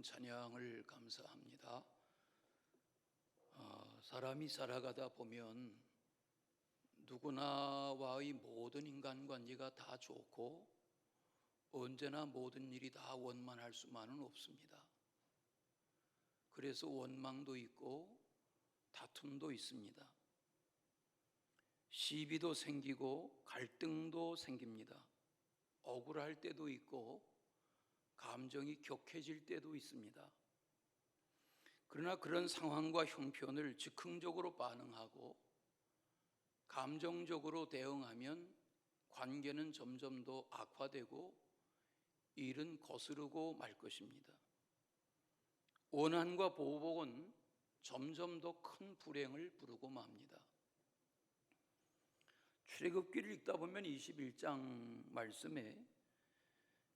여러분 찬양을 감사합니다. 사람이 살아가다 보면 누구나와의 모든 인간관계가 다 좋고 언제나 모든 일이 다 원만할 수만은 없습니다. 그래서 원망도 있고 다툼도 있습니다. 시비도 생기고 갈등도 생깁니다. 억울할 때도 있고 감정이 격해질 때도 있습니다. 그러나 그런 상황과 형편을 즉흥적으로 반응하고 감정적으로 대응하면 관계는 점점 더 악화되고 일은 거스르고 말 것입니다. 원한과 보복은 점점 더 큰 불행을 부르고 맙니다. 출애굽기를 읽다 보면 21장 말씀에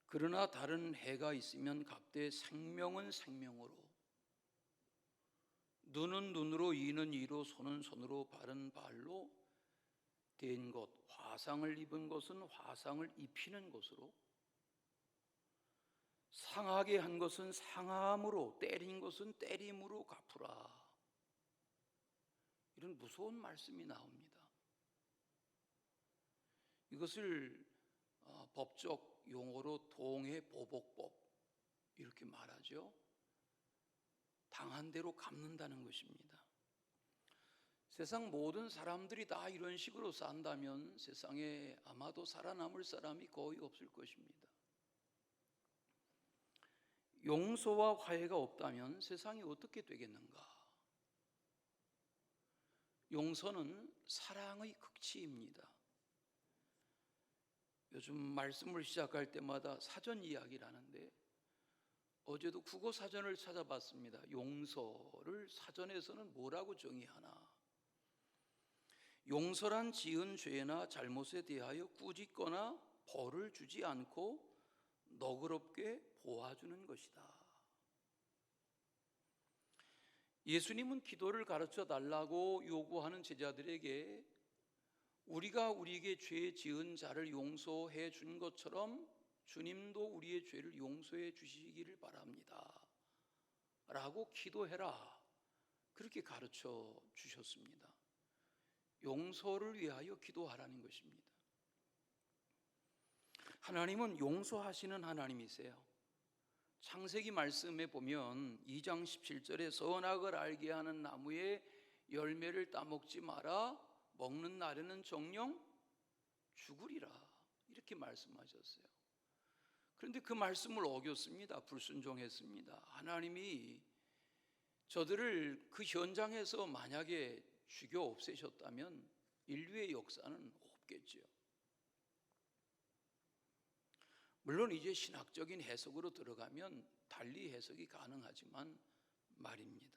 그러나 다른 해가 있으면 갑대 생명은 생명으로, 눈은 눈으로, 이는 이로, 손은 손으로, 발은 발로 된 것, 화상을 입은 것은 화상을 입히는 것으로, 상하게 한 것은 상함으로, 때린 것은 때림으로 갚으라. 이런 무서운 말씀이 나옵니다. 이것을 법적 용어로 동해보복법 이렇게 말하죠. 당한 대로 갚는다는 것입니다. 세상 모든 사람들이 다 이런 식으로 산다면 세상에 아마도 살아남을 사람이 거의 없을 것입니다. 용서와 화해가 없다면 세상이 어떻게 되겠는가? 용서는 사랑의 극치입니다. 요즘 말씀을 시작할 때마다 사전 이야기를 하는데 어제도 국어 사전을 찾아봤습니다. 용서를 사전에서는 뭐라고 정의하나? 용서란 지은 죄나 잘못에 대하여 꾸짖거나 벌을 주지 않고 너그럽게 보아주는 것이다. 예수님은 기도를 가르쳐 달라고 요구하는 제자들에게 우리가 우리에게 죄 지은 자를 용서해 준 것처럼 주님도 우리의 죄를 용서해 주시기를 바랍니다 라고 기도해라, 그렇게 가르쳐 주셨습니다. 용서를 위하여 기도하라는 것입니다. 하나님은 용서하시는 하나님이세요. 창세기 말씀에 보면 2장 17절에 선악을 알게 하는 나무의 열매를 따먹지 마라, 먹는 날에는 정령 죽으리라, 이렇게 말씀하셨어요. 그런데 그 말씀을 어겼습니다. 불순종했습니다. 하나님이 저들을 그 현장에서 만약에 죽여 없애셨다면 인류의 역사는 없겠죠. 물론 이제 신학적인 해석으로 들어가면 달리 해석이 가능하지만 말입니다.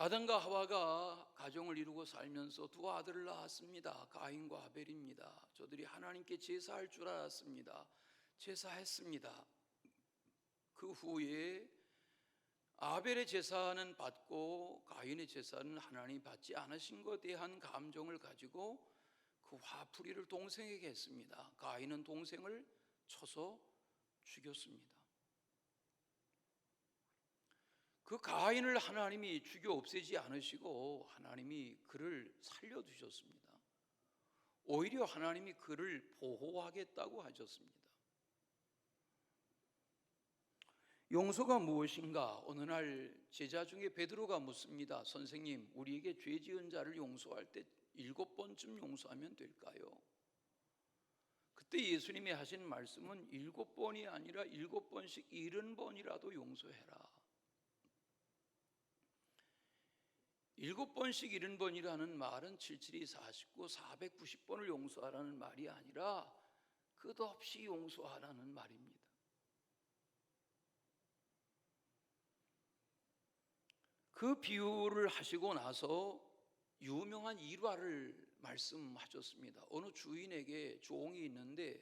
아담과 하와가 가정을 이루고 살면서 두 아들을 낳았습니다. 가인과 아벨입니다. 저들이 하나님께 제사할 줄 알았습니다. 제사했습니다. 그 후에 아벨의 제사는 받고 가인의 제사는 하나님이 받지 않으신 것에 대한 감정을 가지고 그 화풀이를 동생에게 했습니다. 가인은 동생을 쳐서 죽였습니다. 그 가인을 하나님이 죽여 없애지 않으시고 하나님이 그를 살려두셨습니다. 오히려 하나님이 그를 보호하겠다고 하셨습니다. 용서가 무엇인가? 어느 날 제자 중에 베드로가 묻습니다. 선생님, 우리에게 죄 지은 자를 용서할 때 7번쯤 용서하면 될까요? 그때 예수님이 하신 말씀은 7번이 아니라 7번씩 70번이라도 용서해라. 7번씩 70번이라는 말은 772 49, 490번을 용서하라는 말이 아니라 끝없이 용서하라는 말입니다. 그 비유를 하시고 나서 유명한 일화를 말씀하셨습니다. 어느 주인에게 종이 있는데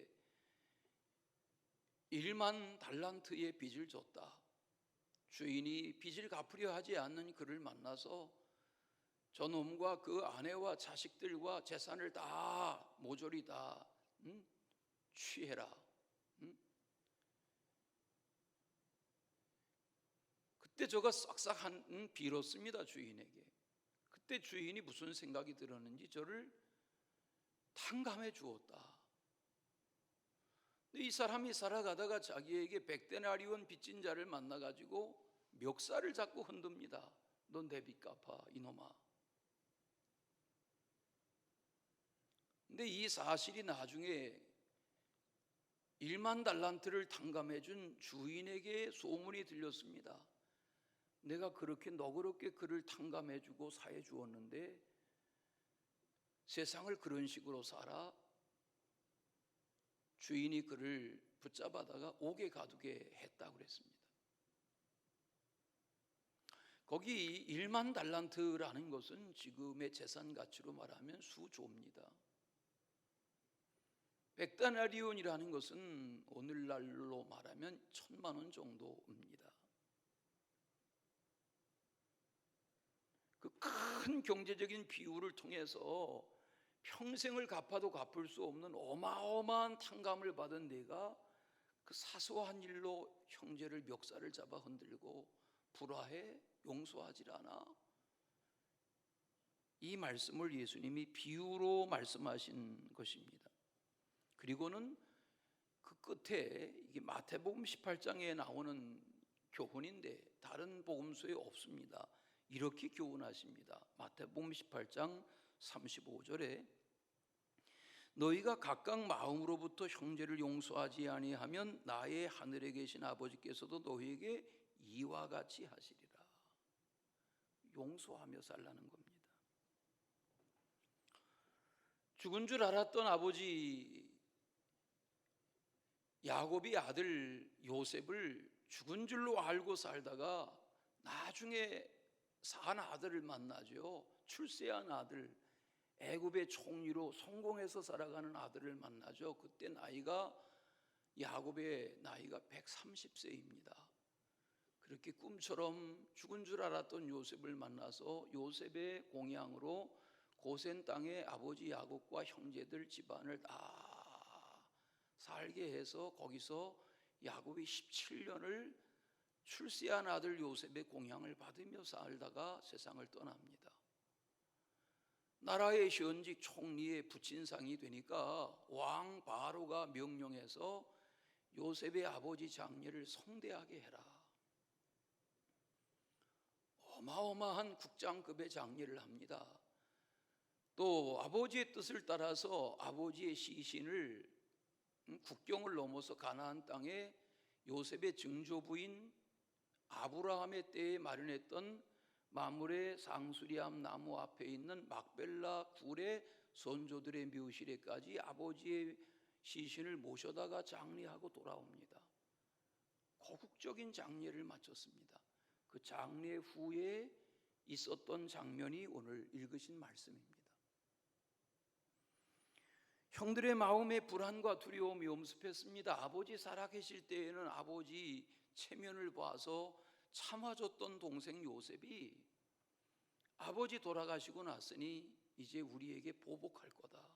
1만 달란트의 빚을 졌다. 주인이 빚을 갚으려 하지 않는 그를 만나서 저놈과 그 아내와 자식들과 재산을 다 모조리 다 취해라. 그때 저가 싹싹 빌었습니다, 주인에게. 그때 주인이 무슨 생각이 들었는지 저를 탕감해 주었다. 근데 이 사람이 살아가다가 자기에게 100데나리온 빚진 자를 만나가지고 멱살을 잡고 흔듭니다. 넌 내 빚 갚아, 이놈아. 근데 이 사실이 나중에 1만 달란트를 탕감해 준 주인에게 소문이 들렸습니다. 내가 그렇게 너그럽게 그를 탕감해 주고 사해 주었는데 세상을 그런 식으로 살아? 주인이 그를 붙잡아다가 옥에 가두게 했다고 그랬습니다. 거기 1만 달란트라는 것은 지금의 재산 가치로 말하면 수조입니다. 100데나리온이라는 것은 오늘날로 말하면 1,000만 원 정도입니다. 그 큰 경제적인 비율을 통해서 평생을 갚아도 갚을 수 없는 어마어마한 탕감을 받은 내가 그 사소한 일로 형제를 멱살을 잡아 흔들고 불화해 용서하질 않아? 이 말씀을 예수님이 비유로 말씀하신 것입니다. 그리고는 그 끝에 이게 마태복음 18장에 나오는 교훈인데 다른 복음서에 없습니다. 이렇게 교훈하십니다. 마태복음 18장 35절에 너희가 각각 마음으로부터 형제를 용서하지 아니하면 나의 하늘에 계신 아버지께서도 너희에게 이와 같이 하시리라. 용서하며 살라는 겁니다. 죽은 줄 알았던 아버지 야곱이 아들 요셉을 죽은 줄로 알고 살다가 나중에 산 아들을 만나죠. 출세한 아들, 애굽의 총리로 성공해서 살아가는 아들을 만나죠. 그때 야곱의 나이가 130세입니다. 그렇게 꿈처럼 죽은 줄 알았던 요셉을 만나서 요셉의 공양으로 고센 땅에 아버지 야곱과 형제들 집안을 다 살게 해서 거기서 야곱이 17년을 출세한 아들 요셉의 공양을 받으며 살다가 세상을 떠납니다. 나라의 현직 총리의 부친상이 되니까 왕 바로가 명령해서 요셉의 아버지 장례를 성대하게 해라. 어마어마한 국장급의 장례를 합니다. 또 아버지의 뜻을 따라서 아버지의 시신을 국경을 넘어서 가나안 땅에 요셉의 증조부인 아브라함의 때에 마련했던 마므레 상수리암 나무 앞에 있는 막벨라 굴의 선조들의 묘실에까지 아버지의 시신을 모셔다가 장례하고 돌아옵니다. 고국적인 장례를 마쳤습니다. 그 장례 후에 있었던 장면이 오늘 읽으신 말씀입니다. 형들의 마음에 불안과 두려움이 엄습했습니다. 아버지 살아계실 때에는 아버지 체면을 봐서 참아줬던 동생 요셉이 아버지 돌아가시고 났으니 이제 우리에게 보복할 거다,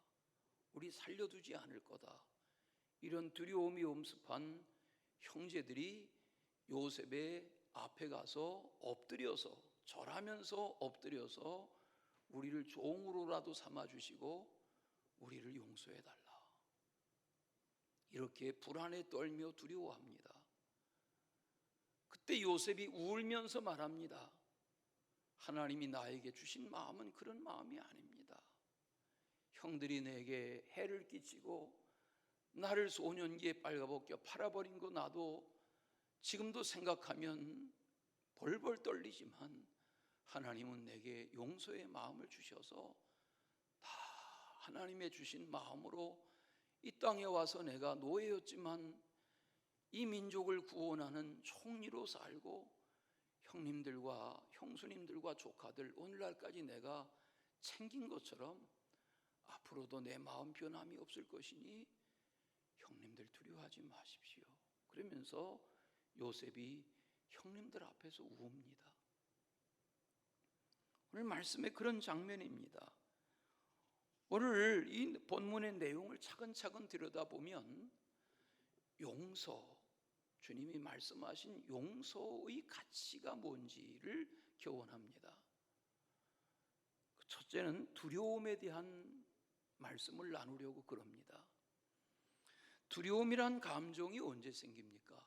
우리 살려두지 않을 거다, 이런 두려움이 엄습한 형제들이 요셉의 앞에 가서 엎드려서 절하면서 엎드려서 우리를 종으로라도 삼아주시고 우리를 용서해달라, 이렇게 불안에 떨며 두려워합니다. 그때 요셉이 울면서 말합니다. 하나님이 나에게 주신 마음은 그런 마음이 아닙니다. 형들이 내게 해를 끼치고 나를 소년기에 빨가벗겨 팔아버린 거 나도 지금도 생각하면 벌벌 떨리지만 하나님은 내게 용서의 마음을 주셔서 다 하나님의 주신 마음으로 이 땅에 와서 내가 노예였지만 이 민족을 구원하는 총리로 살고 형님들과 형수님들과 조카들 오늘날까지 내가 챙긴 것처럼 앞으로도 내 마음 변함이 없을 것이니 형님들 두려워하지 마십시오. 그러면서 요셉이 형님들 앞에서 우웁니다. 오늘 말씀에 그런 장면입니다. 오늘 이 본문의 내용을 차근차근 들여다보면 용서, 주님이 말씀하신 용서의 가치가 뭔지를 교훈합니다. 첫째는 두려움에 대한 말씀을 나누려고 그럽니다. 두려움이란 감정이 언제 생깁니까?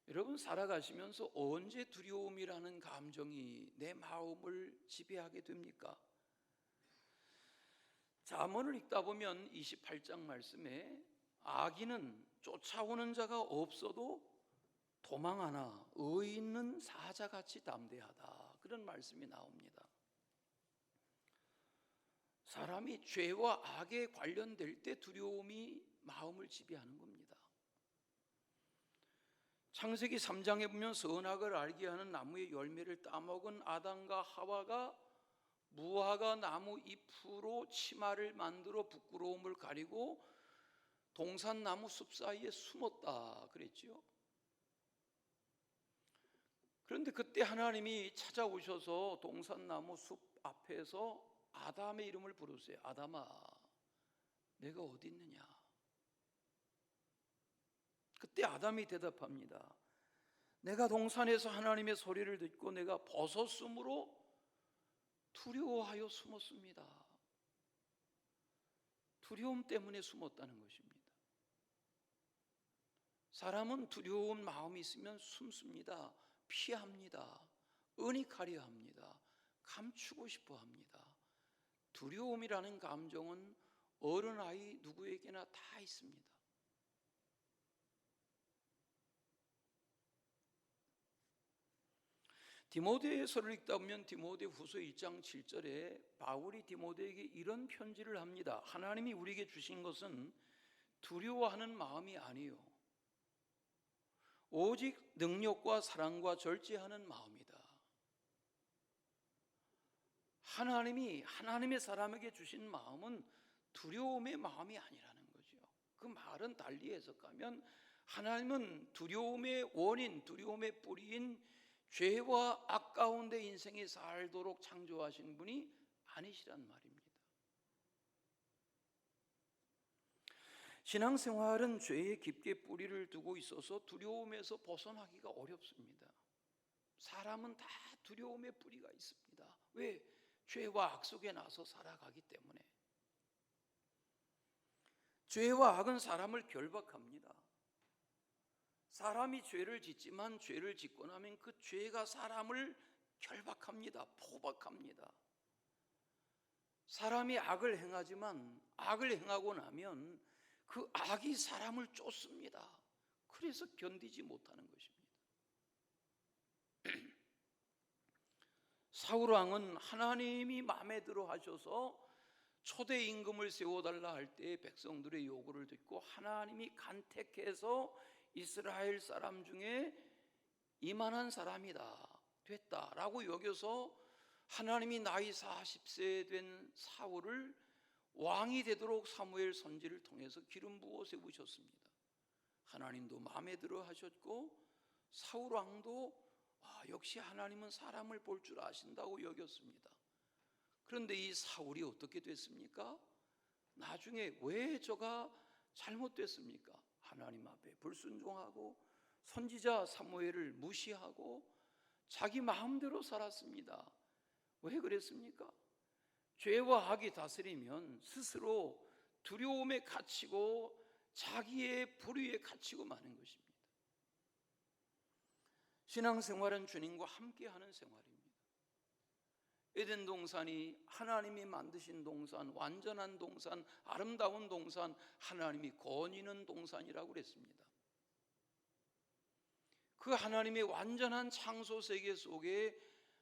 여러분, 살아가시면서 언제 두려움이라는 감정이 내 마음을 지배하게 됩니까? 잠언을 읽다 보면 28장 말씀에 악인은 쫓아오는 자가 없어도 도망하나 의의 있는 사자같이 담대하다, 그런 말씀이 나옵니다. 사람이 죄와 악에 관련될 때 두려움이 마음을 지배하는 겁니다. 창세기 3장에 보면 선악을 알게 하는 나무의 열매를 따먹은 아담과 하와가 무화과 나무 잎으로 치마를 만들어 부끄러움을 가리고 동산나무 숲 사이에 숨었다 그랬죠. 그런데 그때 하나님이 찾아오셔서 동산나무 숲 앞에서 아담의 이름을 부르세요. 아담아, 내가 어디 있느냐? 그때 아담이 대답합니다. 내가 동산에서 하나님의 소리를 듣고 내가 벗었으므로 두려워하여 숨었습니다. 두려움 때문에 숨었다는 것입니다. 사람은 두려운 마음이 있으면 숨습니다. 피합니다. 은닉하려 합니다. 감추고 싶어 합니다. 두려움이라는 감정은 어른 아이 누구에게나 다 있습니다. 디모데후서를 읽다 보면 디모데후서 1장 7절에 바울이 디모데에게 이런 편지를 합니다. 하나님이 우리에게 주신 것은 두려워하는 마음이 아니요 오직 능력과 사랑과 절제하는 마음이다. 하나님이 하나님의 사람에게 주신 마음은 두려움의 마음이 아니라는 거죠. 그 말은 달리 해석하면 하나님은 두려움의 원인, 두려움의 뿌리인 죄와 악 가운데 인생이 살도록 창조하신 분이 아니시란 말입니다. 신앙생활은 죄에 깊게 뿌리를 두고 있어서 두려움에서 벗어나기가 어렵습니다. 사람은 다 두려움의 뿌리가 있습니다. 왜? 죄와 악 속에 나서 살아가기 때문에. 죄와 악은 사람을 결박합니다. 사람이 죄를 짓지만 죄를 짓고 나면 그 죄가 사람을 결박합니다. 포박합니다. 사람이 악을 행하지만 악을 행하고 나면 그 악이 사람을 쫓습니다. 그래서 견디지 못하는 것입니다. 사울 왕은 하나님이 마음에 들어 하셔서 초대 임금을 세워달라 할 때 백성들의 요구를 듣고 하나님이 간택해서 이스라엘 사람 중에 이만한 사람이다 됐다라고 여겨서 하나님이 나이 40세 된 사울을 왕이 되도록 사무엘 선지를 통해서 기름 부어 세우셨습니다. 하나님도 마음에 들어 하셨고 사울 왕도 역시 하나님은 사람을 볼 줄 아신다고 여겼습니다. 그런데 이 사울이 어떻게 됐습니까? 나중에 왜 저가 잘못됐습니까? 하나님 앞에 불순종하고 선지자 사무엘을 무시하고 자기 마음대로 살았습니다. 왜 그랬습니까? 죄와 악이 다스리면 스스로 두려움에 갇히고 자기의 불의에 갇히고 마는 것입니다. 신앙생활은 주님과 함께하는 생활입니다. 에덴 동산이 하나님이 만드신 동산, 완전한 동산, 아름다운 동산, 하나님이 거니는 동산이라고 그랬습니다. 그 하나님의 완전한 창조 세계 속에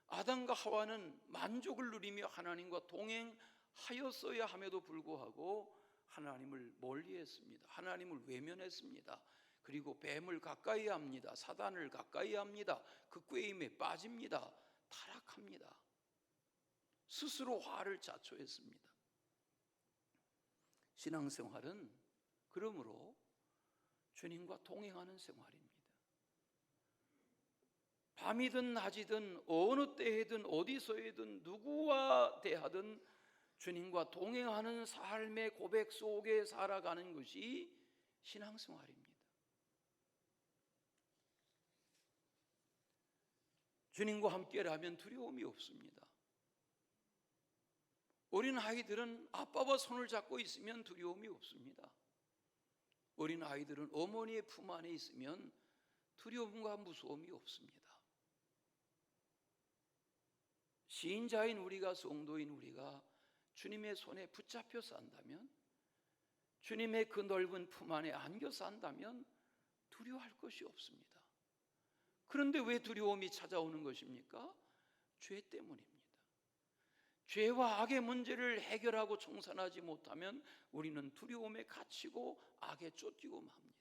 아담과 하와는 만족을 누리며 하나님과 동행하였어야 함에도 불구하고 하나님을 멀리했습니다. 하나님을 외면했습니다. 그리고 뱀을 가까이 합니다. 사단을 가까이 합니다. 그 꾀임에 빠집니다. 타락합니다. 스스로 화를 자초했습니다. 신앙생활은 그러므로 주님과 동행하는 생활입니다. 밤이든 낮이든 어느 때에든 어디서든 누구와 대하든 주님과 동행하는 삶의 고백 속에 살아가는 것이 신앙생활입니다. 주님과 함께라면 두려움이 없습니다. 어린 아이들은 아빠와 손을 잡고 있으면 두려움이 없습니다. 어린 아이들은 어머니의 품 안에 있으면 두려움과 무서움이 없습니다. 시인자인 우리가, 성도인 우리가 주님의 손에 붙잡혀 산다면, 주님의 그 넓은 품 안에 안겨 산다면 두려워할 것이 없습니다. 그런데 왜 두려움이 찾아오는 것입니까? 죄 때문입니다. 죄와 악의 문제를 해결하고 청산하지 못하면 우리는 두려움에 갇히고 악에 쫓기고 맙니다.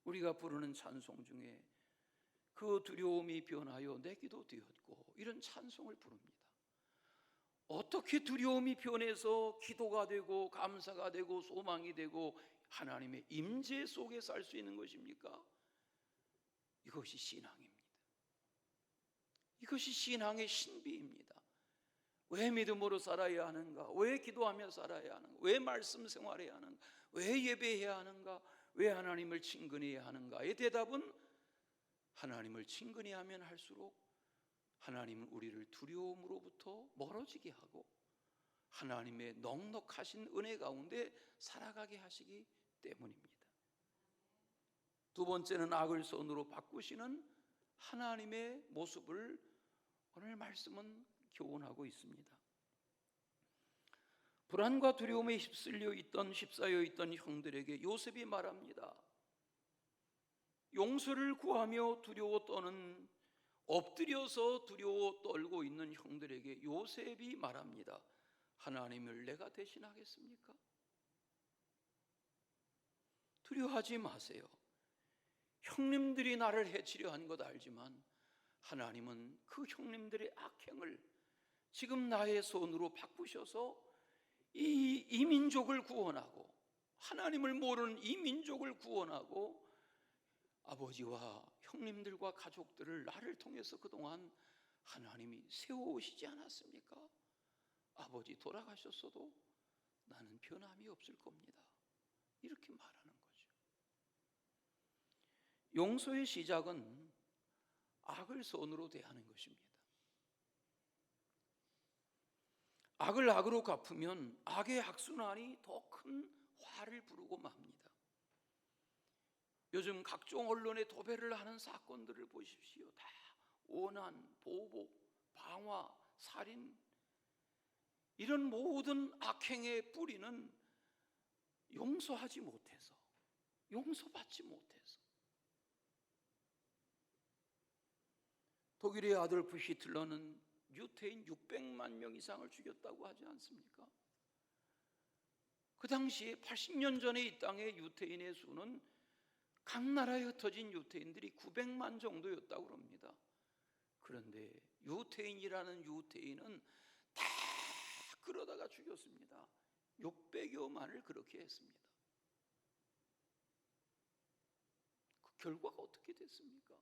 우리가 부르는 찬송 중에 그 두려움이 변하여 내 기도 되었고, 이런 찬송을 부릅니다. 어떻게 두려움이 변해서 기도가 되고 감사가 되고 소망이 되고 하나님의 임재 속에 살 수 있는 것입니까? 이것이 신앙입니다. 이것이 신앙의 신비입니다. 왜 믿음으로 살아야 하는가? 왜 기도하며 살아야 하는가? 왜 말씀 생활해야 하는가? 왜 예배해야 하는가? 왜 하나님을 친근해야 하는가의 대답은, 하나님을 친근히 하면 할수록 하나님은 우리를 두려움으로부터 멀어지게 하고 하나님의 넉넉하신 은혜 가운데 살아가게 하시기 때문입니다. 두 번째는 악을 선으로 바꾸시는 하나님의 모습을 오늘 말씀은 교훈하고 있습니다. 불안과 두려움에 휩쓸려 있던 형들에게 요셉이 말합니다. 용서를 구하며 두려워 떠는, 엎드려서 두려워 떨고 있는 형들에게 요셉이 말합니다. 하나님을 내가 대신하겠습니까? 두려워하지 마세요. 형님들이 나를 해치려 한 것 알지만 하나님은 그 형님들의 악행을 지금 나의 손으로 바꾸셔서 이 민족을 구원하고, 하나님을 모르는 이 민족을 구원하고 아버지와 형님들과 가족들을 나를 통해서 그동안 하나님이 세워오시지 않았습니까? 아버지 돌아가셨어도 나는 변함이 없을 겁니다. 이렇게 말하는 거죠. 용서의 시작은 악을 선으로 대하는 것입니다. 악을 악으로 갚으면 악의 악순환이 더 큰 화를 부르고 맙니다. 요즘 각종 언론에 도배를 하는 사건들을 보십시오. 다 오난, 보복, 방화, 살인, 이런 모든 악행의 뿌리는 용서하지 못해서, 용서받지 못해서. 독일의 아돌프 히틀러는 유태인 600만 명 이상을 죽였다고 하지 않습니까? 그 당시에 80년 전에 이 땅의 유태인의 수는 각 나라에 흩어진 유태인들이 900만 정도였다고 합니다. 그런데 유태인이라는 유태인은 다 끌어다가 죽였습니다. 600여만을 그렇게 했습니다. 그 결과가 어떻게 됐습니까?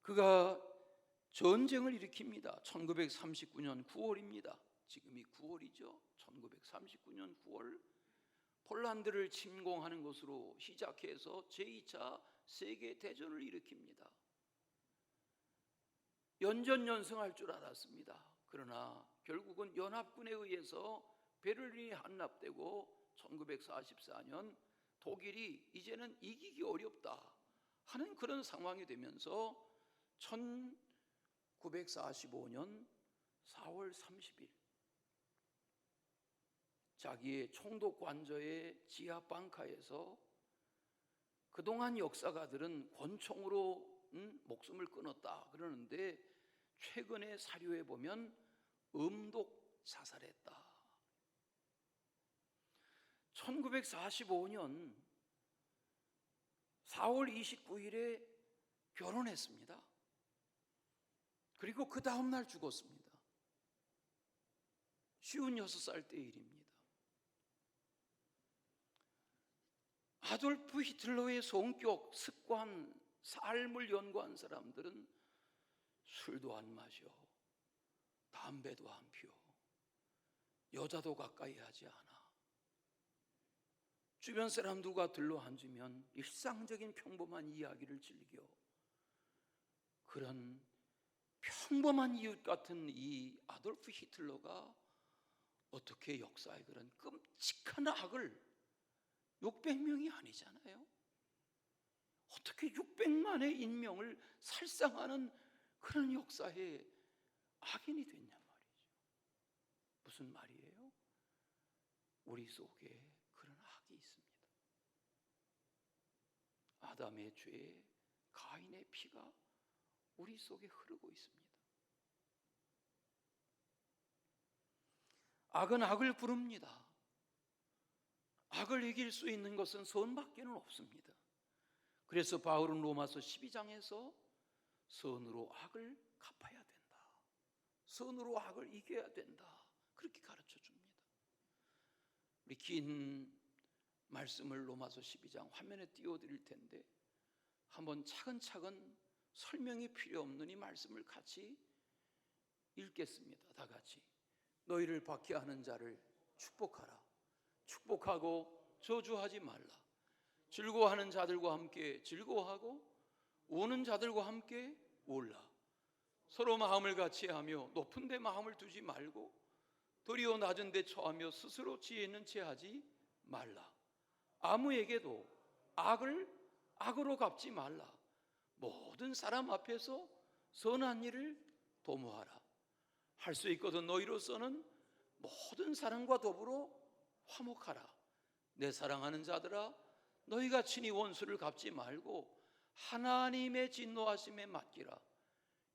그가 전쟁을 일으킵니다. 1939년 9월입니다. 지금이 9월이죠. 1939년 9월 폴란드를 침공하는 것으로 시작해서 제2차 세계대전을 일으킵니다. 연전연승할 줄 알았습니다. 그러나 결국은 연합군에 의해서 베를린이 함락되고 1944년 독일이 이제는 이기기 어렵다 하는 그런 상황이 되면서 1945년 4월 30일 자기의 총독 관저의 지하 방카에서 그동안 역사가들은 권총으로 목숨을 끊었다 그러는데, 최근에 사료에 보면 음독 자살했다. 1945년 4월 29일에 결혼했습니다. 그리고 그 다음날 죽었습니다. 56살 때 일입니다. 아돌프 히틀러의 성격, 습관, 삶을 연구한 사람들은 술도 안 마셔, 담배도 안 피워, 여자도 가까이 하지 않아. 주변 사람들과 들러 앉으면 일상적인 평범한 이야기를 즐겨 그런 평범한 이웃 같은 이 아돌프 히틀러가 어떻게 역사의 그런 끔찍한 악을 600명이 아니잖아요. 어떻게 600만의 인명을 살상하는 그런 역사의 악인이 됐냔 말이죠. 무슨 말이에요? 우리 속에 그런 악이 있습니다. 아담의 죄, 가인의 피가 우리 속에 흐르고 있습니다. 악은 악을 부릅니다. 악을 이길 수 있는 것은 선밖에는 없습니다. 그래서 바울은 로마서 12장에서 선으로 악을 갚아야 된다, 선으로 악을 이겨야 된다, 그렇게 가르쳐 줍니다. 우리 긴 말씀을 로마서 12장 화면에 띄워드릴 텐데 한번 차근차근 설명이 필요 없는 이 말씀을 같이 읽겠습니다. 다 같이. 너희를 박해하는 자를 축복하라. 축복하고 저주하지 말라. 즐거워하는 자들과 함께 즐거워하고 우는 자들과 함께 울라. 서로 마음을 같이하며 높은 데 마음을 두지 말고 도리어 낮은 데 처하며 스스로 지혜 있는 채 하지 말라. 아무에게도 악을 악으로 갚지 말라. 모든 사람 앞에서 선한 일을 도모하라. 할 수 있거든 너희로서는 모든 사람과 더불어 화목하라. 내 사랑하는 자들아, 너희가 친히 원수를 갚지 말고 하나님의 진노하심에 맡기라.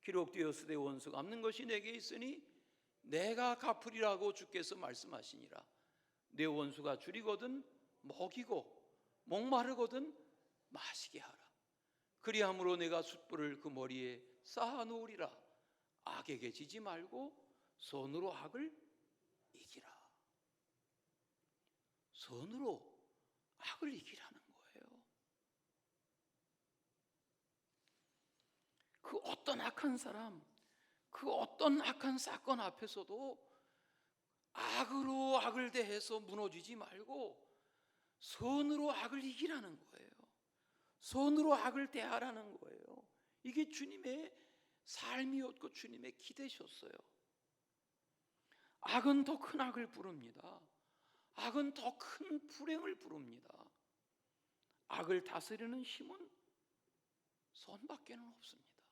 기록되었으되 원수 갚는 것이 내게 있으니 내가 갚으리라고 주께서 말씀하시니라. 내 원수가 줄이거든 먹이고 목마르거든 마시게 하라. 그리함으로 내가 숯불을 그 머리에 쌓아 놓으리라. 악에게 지지 말고 선으로 악을 이기라. 선으로 악을 이기라는 거예요. 그 어떤 악한 사람, 그 어떤 악한 사건 앞에서도 악으로 악을 대해서 무너지지 말고 선으로 악을 이기라는 거예요. 선으로 악을 대하라는 거예요. 이게 주님의 삶이었고 주님의 기대셨어요. 악은 더 큰 악을 부릅니다. 악은 더 큰 불행을 부릅니다. 악을 다스리는 힘은 선밖에는 없습니다.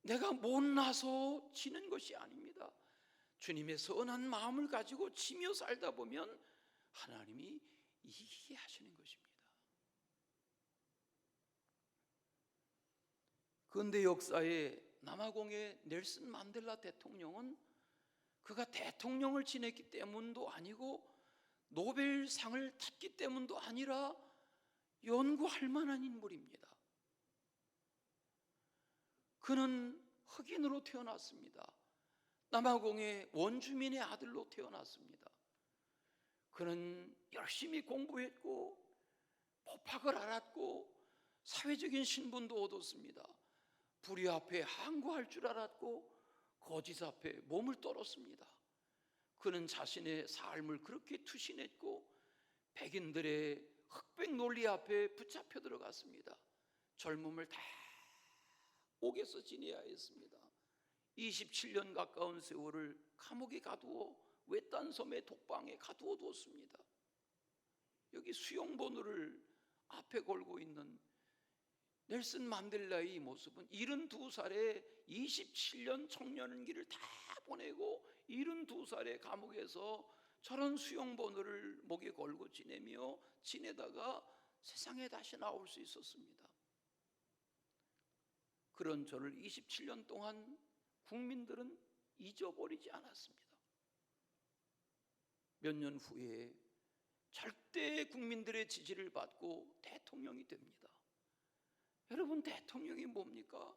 내가 못나서 지는 것이 아닙니다. 주님의 선한 마음을 가지고 지며 살다 보면 하나님이 이기게 하시는 것입니다. 근대 역사의 남아공의 넬슨 만델라 대통령은 그가 대통령을 지냈기 때문도 아니고 노벨상을 탔기 때문도 아니라 연구할 만한 인물입니다. 그는 흑인으로 태어났습니다. 남아공의 원주민의 아들로 태어났습니다. 그는 열심히 공부했고 법학을 알았고 사회적인 신분도 얻었습니다. 불의 앞에 항거할 줄 알았고 거짓 앞에 몸을 떨었습니다. 그는 자신의 삶을 그렇게 투신했고 백인들의 흑백 논리 앞에 붙잡혀 들어갔습니다. 젊음을 다 옥에서 지내야 했습니다. 27년 가까운 세월을 감옥에 가두어 외딴 섬의 독방에 가두어 두었습니다. 여기 수용번호를 앞에 걸고 있는 넬슨 만델라의 이 모습은 72살에 27년 청년기를 다 보내고 72살에 감옥에서 저런 수용번호를 목에 걸고 지내다가 세상에 다시 나올 수 있었습니다. 그런 저를 27년 동안 국민들은 잊어버리지 않았습니다. 몇 년 후에 절대 국민들의 지지를 받고 대통령이 됩니다. 여러분, 대통령이 뭡니까?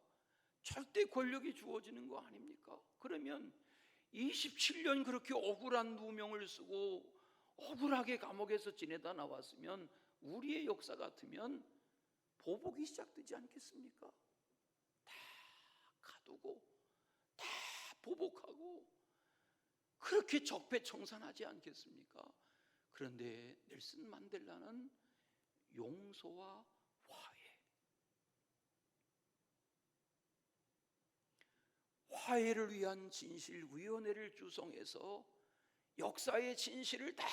절대 권력이 주어지는 거 아닙니까? 그러면 27년 그렇게 억울한 누명을 쓰고 억울하게 감옥에서 지내다 나왔으면 우리의 역사 같으면 보복이 시작되지 않겠습니까? 다 가두고 다 보복하고 그렇게 적폐청산하지 않겠습니까? 그런데 넬슨 만델라는 용서와 화해를 위한 진실위원회를 구성해서 역사의 진실을 다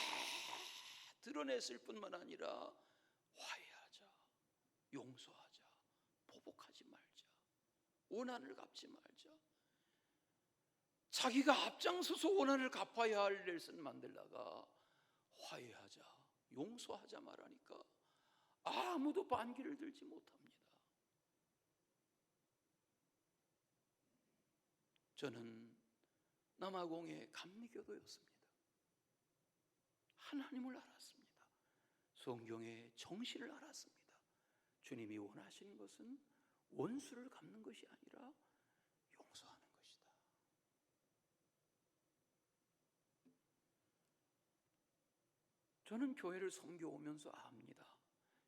드러냈을 뿐만 아니라 화해하자, 용서하자, 보복하지 말자, 원한을 갚지 말자. 자기가 앞장서서 원한을 갚아야 할 넬슨 만델라가 화해하자, 용서하자 말하니까 아무도 반기를 들지 못합니다. 저는 남아공의 감리교도였습니다. 하나님을 알았습니다. 성경의 정신을 알았습니다. 주님이 원하시는 것은 원수를 갚는 것이 아니라 용서하는 것이다. 저는 교회를 섬겨오면서 압니다.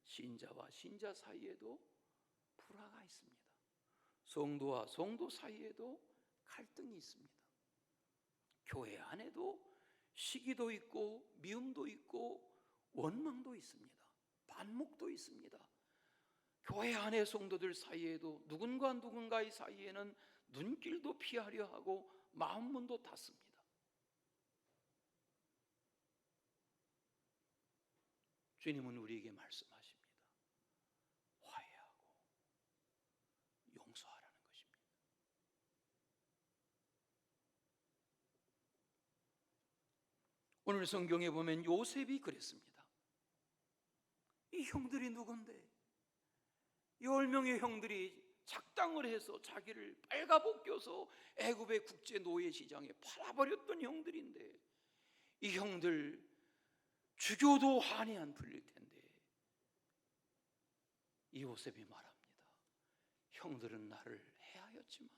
신자와 신자 사이에도 불화가 있습니다. 성도와 성도 사이에도 갈등이 있습니다. 교회 안에도 시기도 있고 미움도 있고 원망도 있습니다. 반목도 있습니다. 교회 안의 성도들 사이에도 누군가의 사이에는 눈길도 피하려 하고 마음문도 닫습니다. 주님은 우리에게 말씀하십니다. 화해하고 용서하라는 것입니다. 오늘 성경에 보면 요셉이 그랬습니다. 이 형들이 누군데? 10명의 형들이 작당을 해서 자기를 빨가벗겨서 애굽의 국제 노예 시장에 팔아버렸던 형들인데, 이 형들 죽여도 한이 안 풀릴 텐데, 이 요셉이 말합니다. 형들은 나를 해하였지만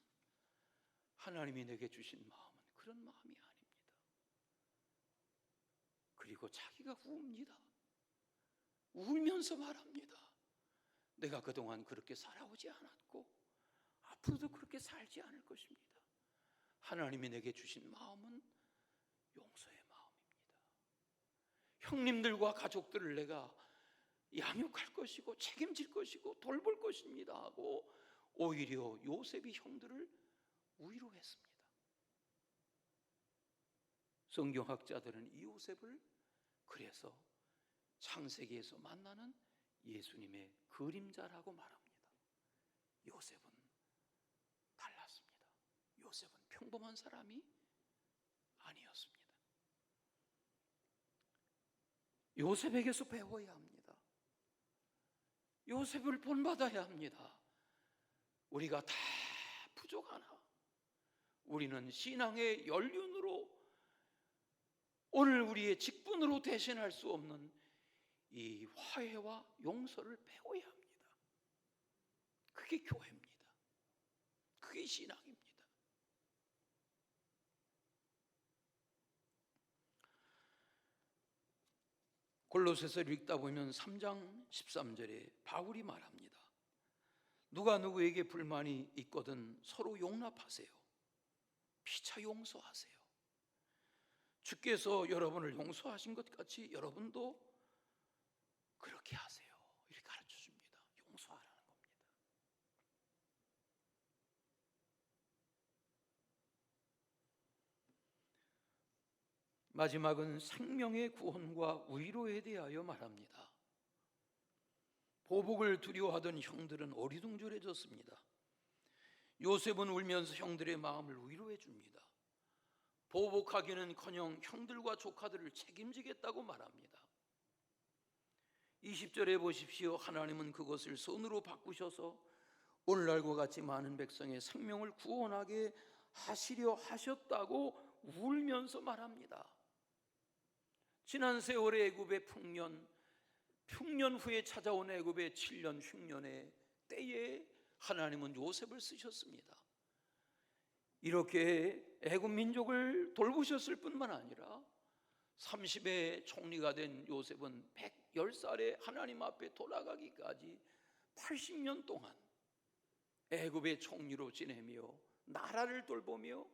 하나님이 내게 주신 마음은 그런 마음이 아닙니다. 그리고 자기가 웁니다. 울면서 말합니다. 내가 그동안 그렇게 살아오지 않았고 앞으로도 그렇게 살지 않을 것입니다. 하나님이 내게 주신 마음은 용서의 마음입니다. 형님들과 가족들을 내가 양육할 것이고 책임질 것이고 돌볼 것입니다 하고 오히려 요셉이 형들을 위로했습니다. 성경학자들은 이 요셉을 그래서 창세기에서 만나는 예수님의 그림자라고 말합니다. 요셉은 달랐습니다. 요셉은 평범한 사람이 아니었습니다. 요셉에게서 배워야 합니다. 요셉을 본받아야 합니다. 우리가 다 부족하나 우리는 신앙의 연륜으로 오늘 우리의 직분으로 대신할 수 없는 이 화해와 용서를 배워야 합니다. 그게 교회입니다. 그게 신앙입니다. 골로새서를 읽다 보면 3장 13절에 바울이 말합니다. 누가 누구에게 불만이 있거든 서로 용납하세요. 피차 용서하세요. 주께서 여러분을 용서하신 것 같이 여러분도 그렇게 하세요. 이렇게 가르쳐 줍니다. 용서하라는 겁니다. 마지막은 생명의 구원과 위로에 대하여 말합니다. 보복을 두려워하던 형들은 어리둥절해졌습니다. 요셉은 울면서 형들의 마음을 위로해 줍니다. 보복하기는커녕 형들과 조카들을 책임지겠다고 말합니다. 20절에 보십시오. 하나님은 그것을 선으로 바꾸셔서 오늘날과 같이 많은 백성의 생명을 구원하게 하시려 하셨다고 울면서 말합니다. 지난 세월의 애굽의 흉년 후에 찾아온 애굽의 7년 흉년의 때에 하나님은 요셉을 쓰셨습니다. 이렇게 애굽 민족을 돌보셨을 뿐만 아니라 30의 총리가 된 요셉은 110살에 하나님 앞에 돌아가기까지 80년 동안 애굽의 총리로 지내며 나라를 돌보며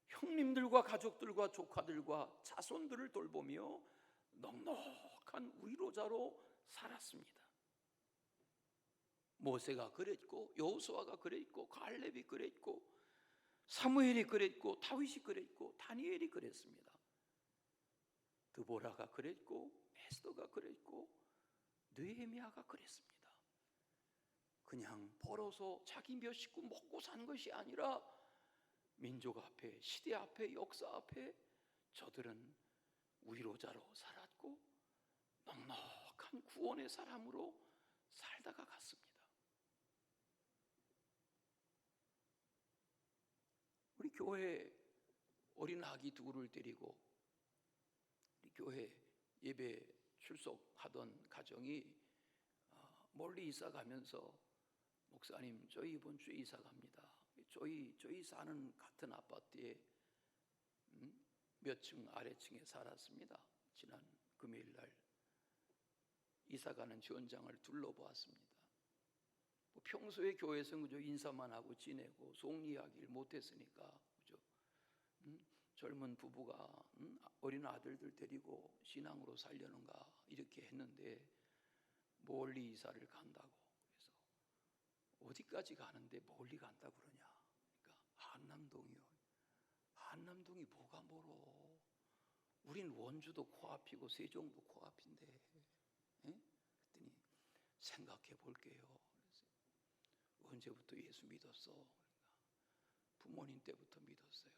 형님들과 가족들과 조카들과 자손들을 돌보며 넉넉한 위로자로 살았습니다. 모세가 그랬고 여호수아가 그랬고 갈렙이 그랬고 사무엘이 그랬고 다윗이 그랬고 다니엘이 그랬습니다. 드보라가 그랬고 에스더가 그랬고 느헤미야가 그랬습니다. 그냥 벌어서 자기 몇 식구 먹고 사는 것이 아니라 민족 앞에, 시대 앞에, 역사 앞에 저들은 위로자로 살았고 넉넉한 구원의 사람으로 살다가 갔습니다. 우리 교회 어린 아기 둘을 데리고 우리 교회 예배 출석하던 가정이 멀리 이사 가면서 목사님 저희 이번 주에 이사 갑니다. 저희 사는 같은 아파트에 몇 층 아래층에 살았습니다. 지난 금요일 날 이사 가는 현장을 둘러보았습니다. 평소에 교회에서 그저 인사만 하고 지내고 속 이야기를 못했으니까 그죠? 젊은 부부가 어린 아들들 데리고 신앙으로 살려는가 이렇게 했는데 멀리 이사를 간다고. 그래서 어디까지 가는데 멀리 간다 그러냐? 그러니까 한남동이요. 한남동이 뭐가 멀어? 우린 원주도 코앞이고 세종도 코앞인데. 예? 그랬더니 생각해 볼게요. 언제부터 예수 믿었어? 그러니까 부모님 때부터 믿었어요.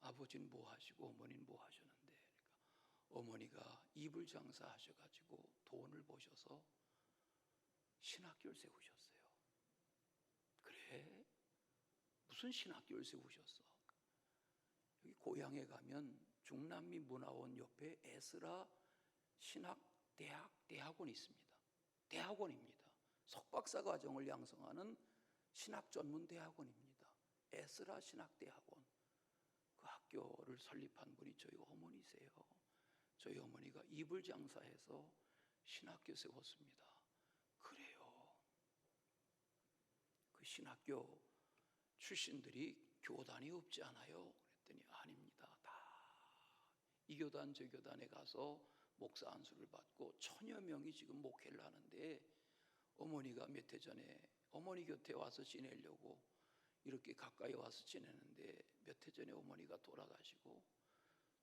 아버지는 뭐 하시고 어머니는 뭐 하셨는데? 그러니까 어머니가 이불 장사 하셔가지고 돈을 버셔서 신학교를 세우셨어요. 그래? 무슨 신학교를 세우셨어? 여기 고향에 가면 중남미 문화원 옆에 에스라 신학대학원이 있습니다. 대학원입니다. 석박사 과정을 양성하는 신학 전문 대학원입니다. 에스라 신학대학원. 그 학교를 설립한 분이 저희 어머니세요. 저희 어머니가 이불 장사해서 신학교 세웠습니다. 그래요. 그 신학교 출신들이 교단이 없지 않아요? 그랬더니 아닙니다. 다 이 교단 저 교단에 가서 목사 안수를 받고 1000여 명이 지금 목회를 하는데 어머니가 몇 해 전에 어머니 곁에 와서 지내려고 이렇게 가까이 와서 지내는데 몇 해 전에 어머니가 돌아가시고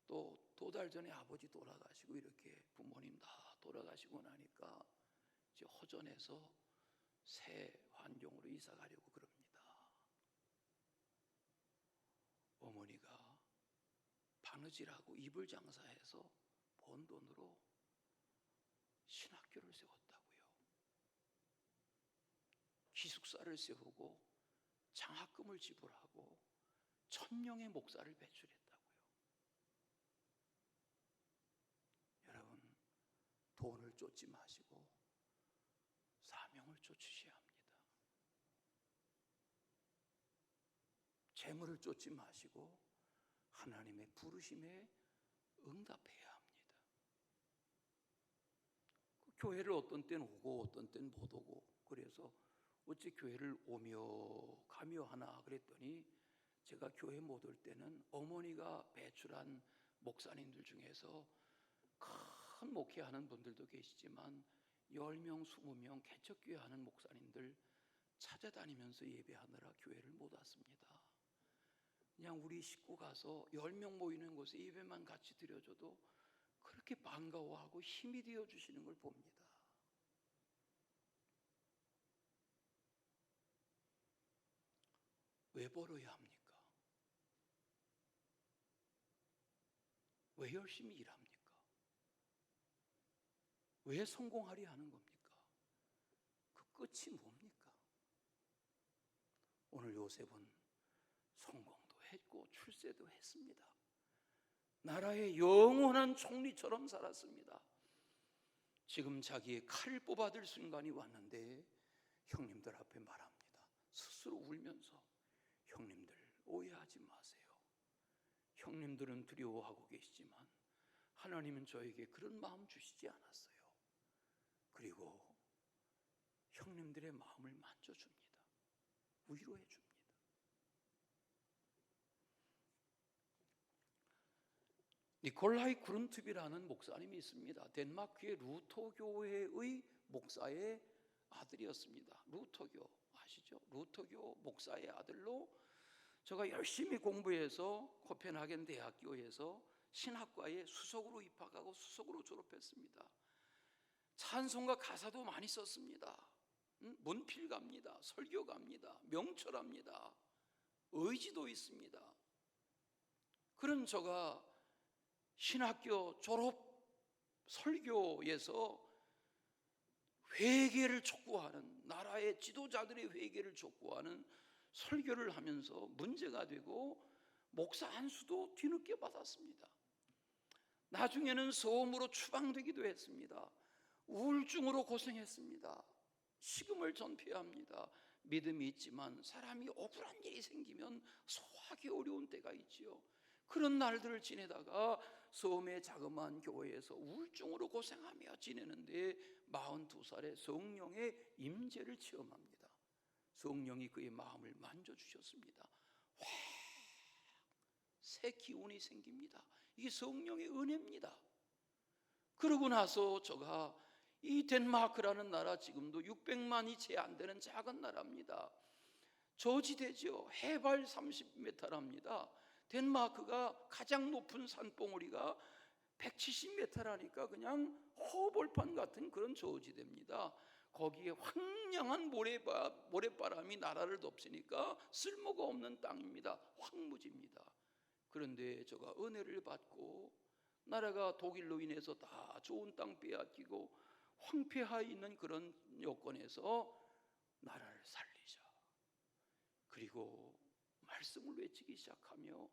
또 두 달 전에 아버지 돌아가시고 이렇게 부모님 다 돌아가시고 나니까 이제 허전해서 새 환경으로 이사 가려고 그럽니다. 어머니가 바느질하고 이불 장사해서 번 돈으로 신학교를 세웠다고요. 기숙사를 세우고 장학금을 지불하고 1000명의 목사를 배출했다고요. 여러분, 돈을 쫓지 마시고 사명을 쫓으셔야 합니다. 재물을 쫓지 마시고 하나님의 부르심에 응답해야 합니다. 그 교회를 어떤 때는 오고 어떤 때는 못 오고 그래서 어찌 교회를 오며 가며 하나 그랬더니 제가 교회 못 올 때는 어머니가 배출한 목사님들 중에서 큰 목회하는 분들도 계시지만 10명, 20명 개척교회 하는 목사님들 찾아다니면서 예배하느라 교회를 못 왔습니다. 그냥 우리 식구 가서 10명 모이는 곳에 예배만 같이 드려줘도 그렇게 반가워하고 힘이 되어주시는 걸 봅니다. 왜 벌어야 합니까? 왜 열심히 일합니까? 왜 성공하려 하는 겁니까? 그 끝이 뭡니까? 오늘 요셉은 성공도 했고 출세도 했습니다. 나라의 영원한 총리처럼 살았습니다. 지금 자기의 칼을 뽑아들 순간이 왔는데 형님들 앞에 말합니다. 스스로 울면서 형님들 오해하지 마세요. 형님들은 두려워하고 계시지만 하나님은 저에게 그런 마음 주시지 않았어요. 그리고 형님들의 마음을 만져줍니다. 위로해 줍니다. 니콜라이 그룬트비라는 목사님이 있습니다. 덴마크의 루터교회의 목사의 아들이었습니다. 루터교 아시죠? 루터교 목사의 아들로 제가 열심히 공부해서 코펜하겐 대학교에서 신학과에 수석으로 입학하고 수석으로 졸업했습니다. 찬송가 가사도 많이 썼습니다. 문필가입니다. 설교가입니다. 명철합니다. 의지도 있습니다. 그런 저가 신학교 졸업 설교에서 회개를 촉구하는, 나라의 지도자들의 회개를 촉구하는 설교를 하면서 문제가 되고 목사 안수도 뒤늦게 받았습니다. 나중에는 소음으로 추방되기도 했습니다. 우울증으로 고생했습니다. 식음을 전폐합니다. 믿음이 있지만 사람이 억울한 일이 생기면 소화하기 어려운 때가 있지요. 그런 날들을 지내다가 소음의 자그마한 교회에서 우울증으로 고생하며 지내는데 42살에 성령의 임재를 체험합니다. 성령이 그의 마음을 만져주셨습니다. 새 기운이 생깁니다. 이게 성령의 은혜입니다. 그러고 나서 제가 이 덴마크라는 나라, 지금도 600만이 채 안 되는 작은 나라입니다. 저지대죠. 해발 30m랍니다. 덴마크가 가장 높은 산봉우리가 170m라니까 그냥 허벌판 같은 그런 저지대입니다. 거기에 황량한 모래바람이 나라를 덮치니까 쓸모가 없는 땅입니다. 황무지입니다. 그런데 제가 은혜를 받고 나라가 독일로 인해서 다 좋은 땅 빼앗기고 황폐하여 있는 그런 여건에서 나라를 살리자. 그리고 말씀을 외치기 시작하며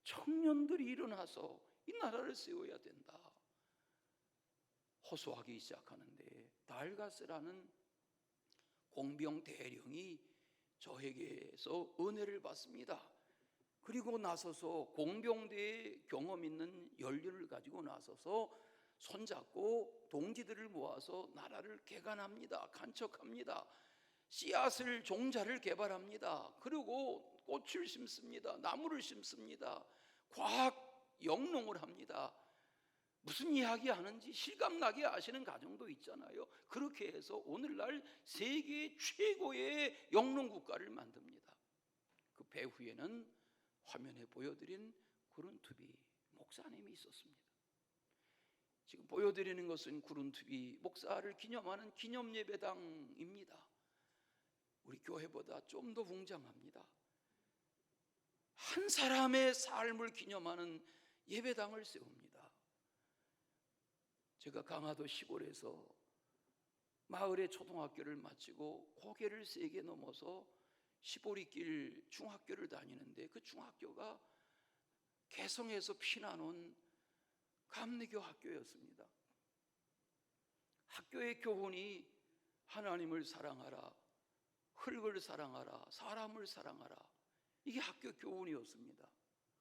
청년들이 일어나서 이 나라를 세워야 된다. 호소하기 시작하는데 달가스라는 공병 대령이 저에게서 은혜를 받습니다. 그리고 나서서 공병대의 경험 있는 연륜을 가지고 나서서 손잡고 동지들을 모아서 나라를 개간합니다. 간척합니다. 씨앗을, 종자를 개발합니다. 그리고 꽃을 심습니다. 나무를 심습니다. 과학 영농을 합니다. 무슨 이야기 하는지 실감나게 아시는 가정도 있잖아요. 그렇게 해서 오늘날 세계 최고의 영농국가를 만듭니다. 그 배후에는 화면에 보여드린 구룬투비 목사님이 있었습니다. 지금 보여드리는 것은 구룬투비 목사를 기념하는 기념예배당입니다. 우리 교회보다 좀 더 웅장합니다. 한 사람의 삶을 기념하는 예배당을 세웁니다. 제가 강화도 시골에서 마을의 초등학교를 마치고 고개를 3개 넘어서 시보리길 중학교를 다니는데 그 중학교가 개성에서 피난온 감리교 학교였습니다. 학교의 교훈이 하나님을 사랑하라, 흙을 사랑하라, 사람을 사랑하라. 이게 학교 교훈이었습니다.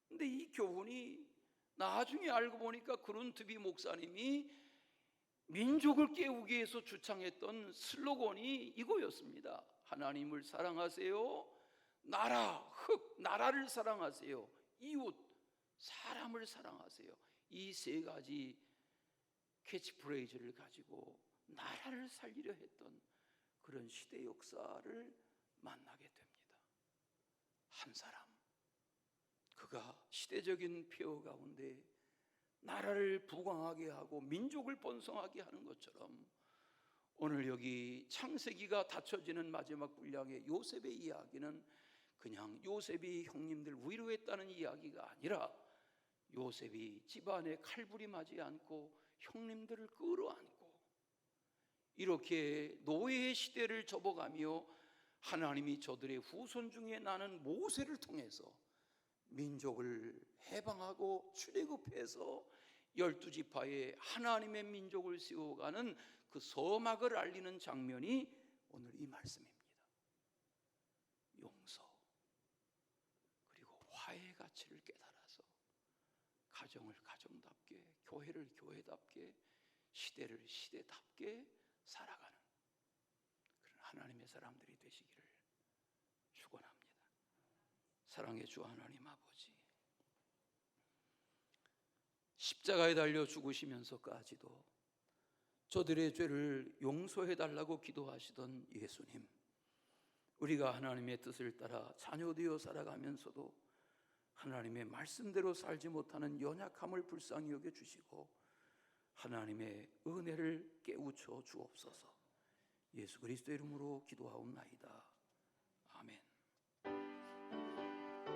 근데 이 교훈이 나중에 알고 보니까 그룬트비 목사님이 민족을 깨우기 위해서 주창했던 슬로건이 이거였습니다. 하나님을 사랑하세요. 나라, 흙, 나라를 사랑하세요. 이웃, 사람을 사랑하세요. 이 3가지 캐치프레이즈를 가지고 나라를 살리려 했던 그런 시대 역사를 만나게 됩니다. 한 사람, 그가 시대적인 폐허 가운데 나라를 부강하게 하고 민족을 번성하게 하는 것처럼 오늘 여기 창세기가 닫혀지는 마지막 분량의 요셉의 이야기는 그냥 요셉이 형님들 위로했다는 이야기가 아니라 요셉이 집안에 칼부림하지 않고 형님들을 끌어안고 이렇게 노예의 시대를 접어가며 하나님이 저들의 후손 중에 나는 모세를 통해서 민족을 해방하고 출애굽해서 12지파의 하나님의 민족을 세워가는 그 서막을 알리는 장면이 오늘 이 말씀입니다. 용서 그리고 화해의 가치를 깨달아서 가정을 가정답게, 교회를 교회답게, 시대를 시대답게 살아가는 그런 하나님의 사람들이 되시기를 축원합니다. 사랑의 주 하나님 아버지, 십자가에 달려 죽으시면서까지도 저들의 죄를 용서해 달라고 기도하시던 예수님, 우리가 하나님의 뜻을 따라 자녀되어 살아가면서도 하나님의 말씀대로 살지 못하는 연약함을 불쌍히 여겨 주시고 하나님의 은혜를 깨우쳐 주옵소서. 예수 그리스도의 이름으로 기도하옵나이다. 아멘.